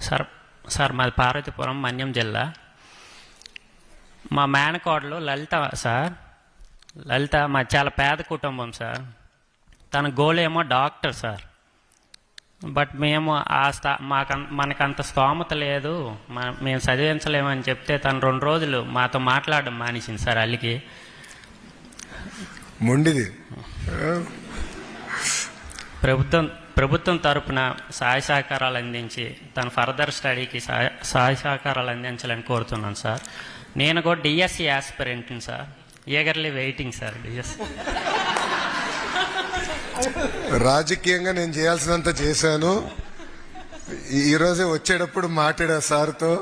Sir sir మాది పార్వతీపురం మన్యం జిల్లా. మా మేనకోడలు లలిత సార్. లలిత మా చాలా పేద కుటుంబం సార్. తన గోల్ ఏమో డాక్టర్ సార్. బట్ మేము మనకంత స్తోమత లేదు, మేము చదివించలేమని చెప్తే తను 2 రోజులు మాతో మాట్లాడడం మానేసింది సార్. అల్లికి మొండిది. ప్రభుత్వం తరపున సహాయ సహకారాలు అందించి తన ఫర్దర్ స్టడీకి సహాయ సహకారాలు అందించాలని కోరుతున్నాను సార్. నేను కూడా డిఎస్సి యాస్పిరెంట్ని sir. Eagerly waiting sir DSC. రాజకీయంగా నేను చేయాల్సినంత చేశాను. ఈరోజే వచ్చేటప్పుడు మాట్లాడా సార్తో,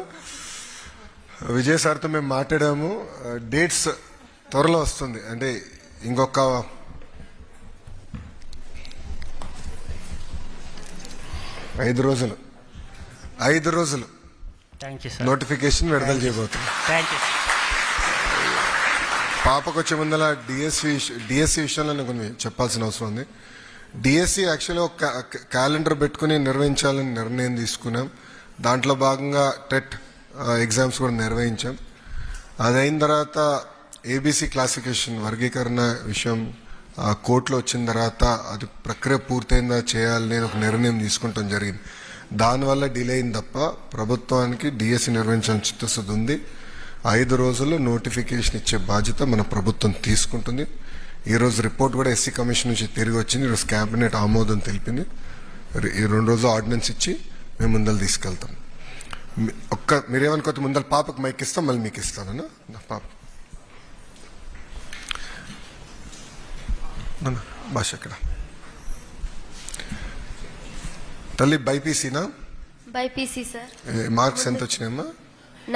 విజయ్ సార్తో మేము మాట్లాడాము. డేట్స్ త్వరలో వస్తుంది, అంటే ఇంకొక 5 రోజులు నోటిఫికేషన్ విడుదల చేయబోతుంది. పాపకు వచ్చే ముందల డిఎస్సి విషయంలో నేను కొన్ని చెప్పాల్సిన అవసరం ఉంది. డిఎస్సి యాక్చువల్లీ ఒక క్యాలెండర్ పెట్టుకుని నిర్వహించాలని నిర్ణయం తీసుకున్నాం. దాంట్లో భాగంగా టెట్ ఎగ్జామ్స్ కూడా నిర్వహించాం. అదైన తర్వాత ఏబీసీ క్లాసిఫికేషన్ వర్గీకరణ విషయం కోర్టులో వచ్చిన తర్వాత అది ప్రక్రియ పూర్తయిందా చేయాలని ఒక నిర్ణయం తీసుకుంటాం జరిగింది. దానివల్ల డిలే అయింది తప్ప ప్రభుత్వానికి డిఎస్సి నిర్వహించాలని చిత్తశుద్ధి ఉంది. 5 రోజుల్లో నోటిఫికేషన్ ఇచ్చే బాధ్యత మన ప్రభుత్వం తీసుకుంటుంది. ఈరోజు రిపోర్ట్ కూడా ఎస్సీ కమిషన్ నుంచి తిరిగి వచ్చింది. ఈరోజు క్యాబినెట్ ఆమోదం తెలిపింది. ఈ 2 రోజులు ఆర్డినెన్స్ ఇచ్చి మేము ముందలు తీసుకెళ్తాం. మీరేమనుకోతే ముందర పాపకు మైక్ ఇస్తాం, మళ్ళీ మీకు ఇస్తానన్నా. పాప భాష ఎక్కడ తల్లి? బైపీసీనా? BiPC sir. మార్క్స్ ఎంత వచ్చినాయమ్మా?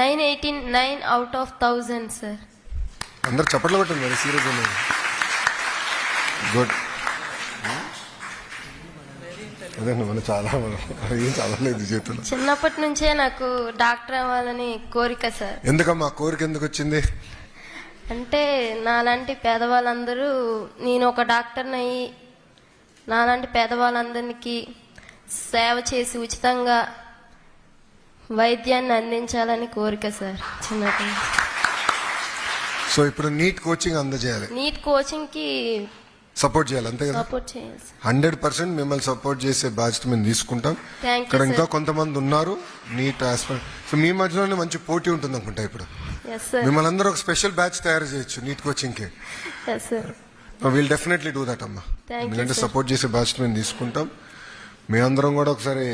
989 out of 1000 సార్. అందరు చప్పట్లు కొట్టండి మరి. Serious good. అదే మనం చాలా ఏం చదవలేదు చేతులు. చిన్నప్పటి నుంచే నాకు డాక్టర్ అవ్వాలని కోరిక సార్. ఎందుకమ్మా కోరిక ఎందుకు వచ్చింది? అంటే నాలాంటి పేదవాళ్ళందరూ, నేను ఒక డాక్టర్ని అయ్యి నాలాంటి పేదవాళ్ళందరికీ సేవ చేసి ఉచితంగా వైద్యాన్ని అందించాలని కోరిక సార్ చిన్నప్పటి. సో ఇప్పుడు నీట్ కోచింగ్ అందజేయాలి. నీట్ కోచింగ్ కి సపోర్ట్ చేయాలి, అంతే కదా? సపోర్ట్ చేయాలి. 100% మిమ్మల్ని సపోర్ట్ చేసే బాధ్యత మేము తీసుకుంటాం. ఇక్కడ ఇంకా కొంతమంది ఉన్నారు నీట్ ఆస్పిరెంట్. సో మీ మధ్యలోనే మంచి పోటీ ఉంటుంది అనుకుంటా. ఇప్పుడు మిమ్మల్ని అందరూ ఒక స్పెషల్ బ్యాచ్ తయారు చేయొచ్చు నీట్ కోచింగ్ కి. విల్ డెఫినెట్లీ డూ దట్ అమ్మా. ఎందుకంటే సపోర్ట్ చేసే బాధ్యత మేము తీసుకుంటాం. మీ అందరం కూడా ఒకసారి